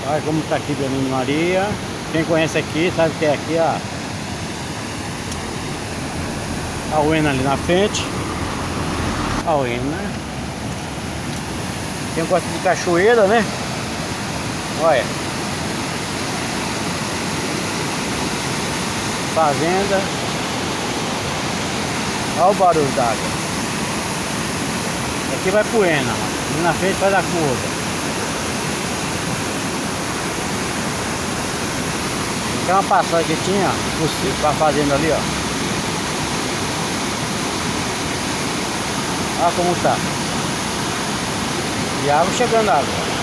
Olha como tá aqui Belém Maria. Quem conhece aqui sabe que é aqui a Uena ali na frente. A Uena. Quem gosta de cachoeira, né? Olha. Fazenda. Olha o barulho d'água. Aqui vai pro Uena, ali na frente faz a curva. Tem uma passagem que tinha pra fazenda ali, ó. Olha como tá. E a água chegando água.